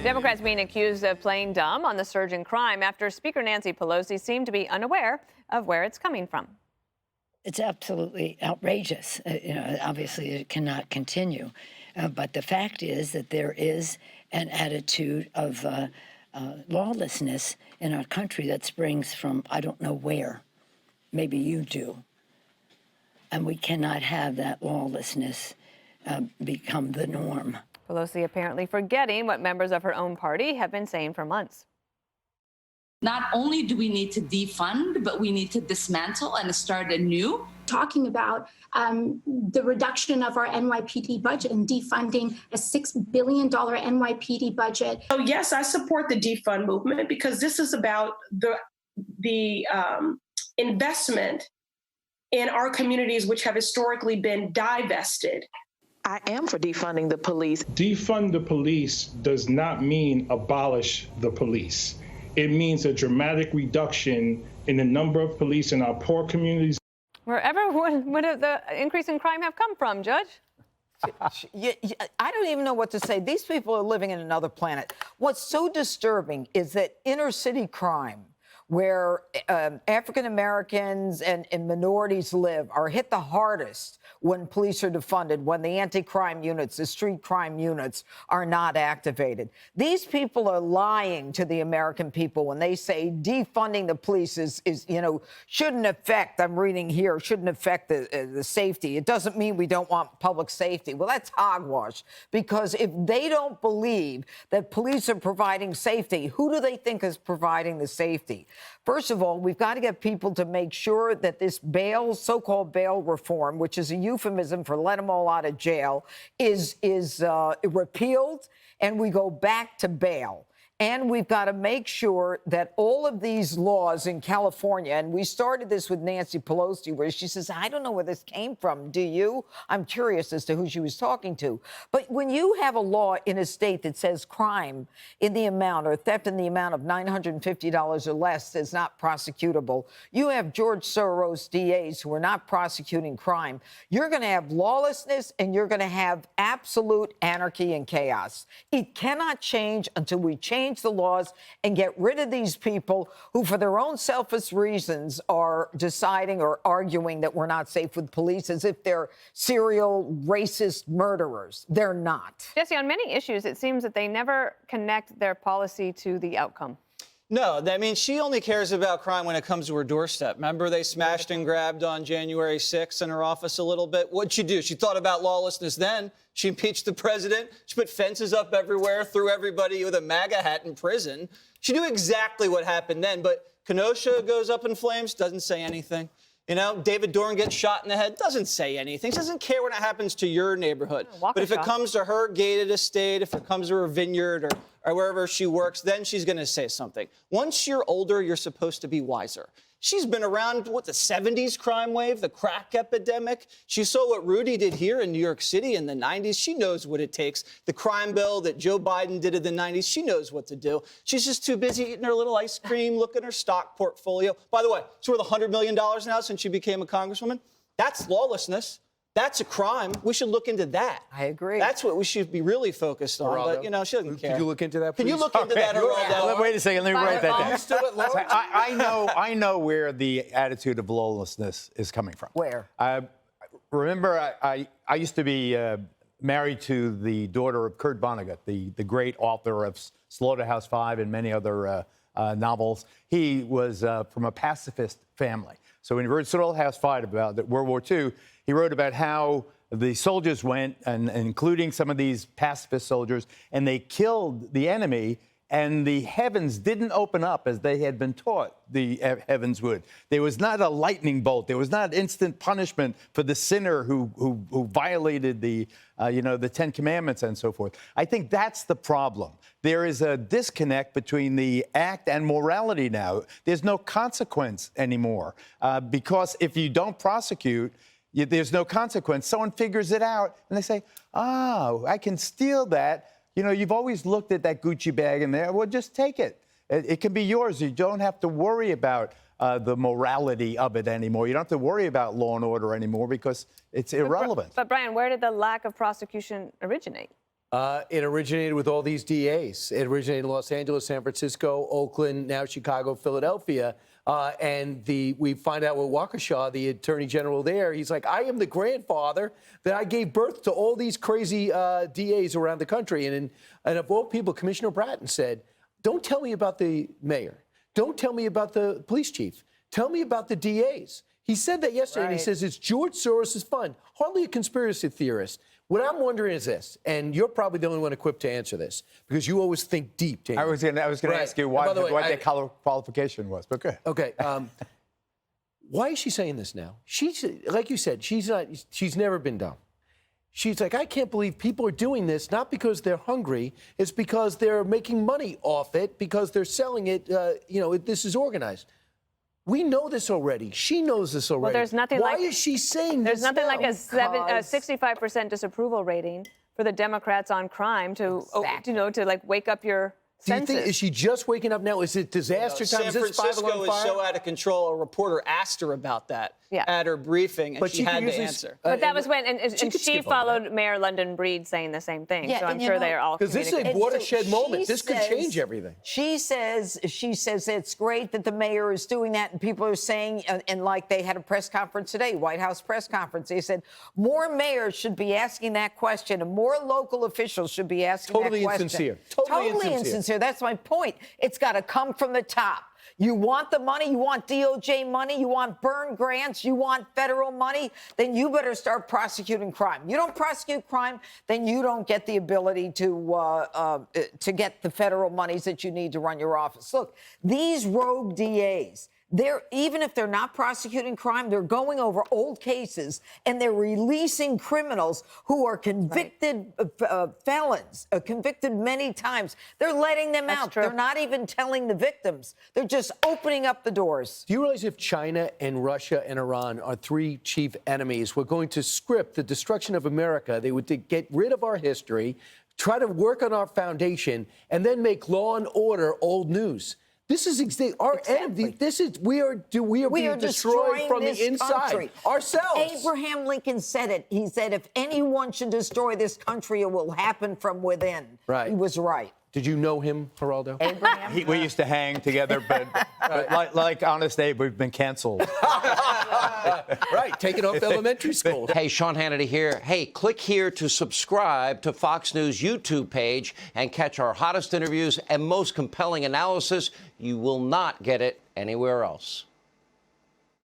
Democrats being accused of playing dumb on the surge in crime after Speaker Nancy Pelosi seemed to be unaware of where it's coming from. It's absolutely outrageous. Obviously, it cannot continue. But the fact is that there is an attitude of lawlessness in our country that springs from I don't know where. Maybe you do. And we cannot have that lawlessness become the norm. Pelosi apparently forgetting what members of her own party have been saying for months. Not only do we need to defund, but we need to dismantle and start anew. Talking about the reduction of our NYPD budget and defunding a $6 billion NYPD budget. So yes, I support the defund movement because this is about the investment in our communities, which have historically been divested. I am for defunding the police. Defund the police does not mean abolish the police. It means a dramatic reduction in the number of police in our poor communities. Wherever would the increase in crime have come from, Judge? I don't even know what to say. These people are living in another planet. What's so disturbing is that inner city crime, where African Americans and minorities live, are hit the hardest when police are defunded, when the anti-crime units, the street crime units are not activated. These people are lying to the American people when they say defunding the police is shouldn't affect, I'm reading here, shouldn't affect the safety. It doesn't mean we don't want public safety. Well, that's hogwash, because if they don't believe that police are providing safety, who do they think is providing the safety? First of all, we've got to get people to make sure that this bail, so-called bail reform, which is a euphemism for let them all out of jail, is repealed, and we go back to bail. And we've got to make sure that all of these laws in California, and we started this with Nancy Pelosi, where she says, I don't know where this came from. Do you? I'm curious as to who she was talking to. But when you have a law in a state that says crime in the amount or theft in the amount of $950 or less is not prosecutable, you have George Soros DAs who are not prosecuting crime, you're going to have lawlessness and you're going to have absolute anarchy and chaos. It cannot change until we change the laws and get rid of these people who, for their own selfish reasons, are deciding or arguing that we're not safe with police as if they're serial racist murderers. They're not. Jesse, on many issues, it seems that they never connect their policy to the outcome. No, I mean, she only cares about crime when it comes to her doorstep. Remember they smashed and grabbed on January 6th in her office a little bit? What'd she do? She thought about lawlessness then. She impeached the president. She put fences up everywhere, threw everybody with a MAGA hat in prison. She knew exactly what happened then, but Kenosha goes up in flames, doesn't say anything. You know, David Dorn gets shot in the head, doesn't say anything. She doesn't care when it happens to your neighborhood. But if it comes to her gated estate, if it comes to her vineyard or wherever she works, then she's going to say something. Once you're older, you're supposed to be wiser. She's been around, the 70s crime wave, the crack epidemic. She saw what Rudy did here in New York City in the 90s. She knows what it takes. The crime bill that Joe Biden did in the 90s, she knows what to do. She's just too busy eating her little ice cream, looking at her stock portfolio. By the way, it's worth $100 million now since she became a congresswoman. That's lawlessness. That's a crime. We should look into that. I agree. That's what we should be really focused on. Geraldo, But, she doesn't care. Can you look into that, please? Can you look into that, Geraldo? Wait a second. Let me write that down. Still at large? I know where the attitude of lawlessness is coming from. Where? Remember, I used to be married to the daughter of Kurt Vonnegut, the great author of Slaughterhouse-Five and many other novels. He was from a pacifist family. So when he wrote Slaughterhouse-Five about World War II, he wrote about how the soldiers went, and including some of these pacifist soldiers, and they killed the enemy, and the heavens didn't open up as they had been taught the heavens would. There was not a lightning bolt. There was not instant punishment for the sinner who violated the Ten Commandments and so forth. I think that's the problem. There is a disconnect between the act and morality now. There's no consequence anymore because if you don't prosecute, there's no consequence. Someone figures it out, and they say, I can steal that. You've always looked at that Gucci bag in there. Well, just take it. It can be yours. You don't have to worry about the morality of it anymore. You don't have to worry about law and order anymore because it's irrelevant. But Brian, where did the lack of prosecution originate? It originated with all these DAs. It originated in Los Angeles, San Francisco, Oakland, now Chicago, Philadelphia. And we find out with Waukesha, the attorney general there, he's like, I am the grandfather that I gave birth to all these crazy DAs around the country. And of all people, Commissioner Bratton said, don't tell me about the mayor. Don't tell me about the police chief. Tell me about the DAs. He said that yesterday, and he says it's George Soros' fund. Hardly a conspiracy theorist. What I'm wondering is this, and you're probably the only one equipped to answer this, because you always think deep, Jamie. I was going to ask you what that qualification was, but good. Okay. Why is she saying this now? She's, like you said, she's never been dumb. She's like, I can't believe people are doing this, not because they're hungry, it's because they're making money off it, because they're selling it, this is organized. We know this already. She knows this already. Well, there's nothing Why is she saying this? There's nothing like a 65% disapproval rating for the Democrats on crime to wake up your Do you think, is she just waking up now? Is it disaster time? San Francisco is so out of control. A reporter asked her about that at her briefing, and she had to answer. But that was when, and she followed Mayor London Breed saying the same thing. So I'm sure they are all because this is a watershed moment. This could change everything. She says it's great that the mayor is doing that, and people are saying, and like they had a press conference today, White House press conference. They said more mayors should be asking that question, and more local officials should be asking that question. Insincere. Totally insincere. That's my point. It's got to come from the top. You want the money, you want DOJ money, you want Byrne grants, you want federal money, then you better start prosecuting crime. You don't prosecute crime, then you don't get the ability to get the federal monies that you need to run your office. Look, these rogue DAs, even if they're not prosecuting crime, they're going over old cases and they're releasing criminals who are convicted felons, convicted many times. They're letting them out. True. They're not even telling the victims. They're just opening up the doors. Do you realize if China and Russia and Iran are three chief enemies, we're going to script the destruction of America? They would get rid of our history, try to work on our foundation, and then make law and order old news. This is our enemy. We are being destroyed from the inside ourselves. Abraham Lincoln said it. He said, if anyone should destroy this country, it will happen from within. Right. He was right. Did you know him, Geraldo? Abraham? We used to hang together, but like Honest Abe, we've been canceled. Right, taken off elementary school. Hey, Sean Hannity here. Hey, click here to subscribe to Fox News YouTube page and catch our hottest interviews and most compelling analysis. You will not get it anywhere else.